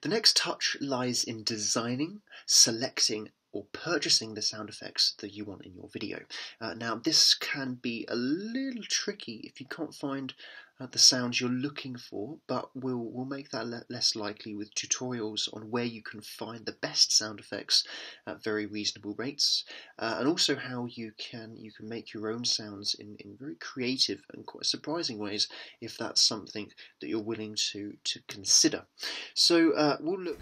The next touch lies in designing, selecting, or purchasing the sound effects that you want in your video. Now, this can be a little tricky if you can't find the sounds you're looking for, but we'll make that less likely with tutorials on where you can find the best sound effects at very reasonable rates, and also how you can make your own sounds in very creative and quite surprising ways if that's something that you're willing to consider. So we'll look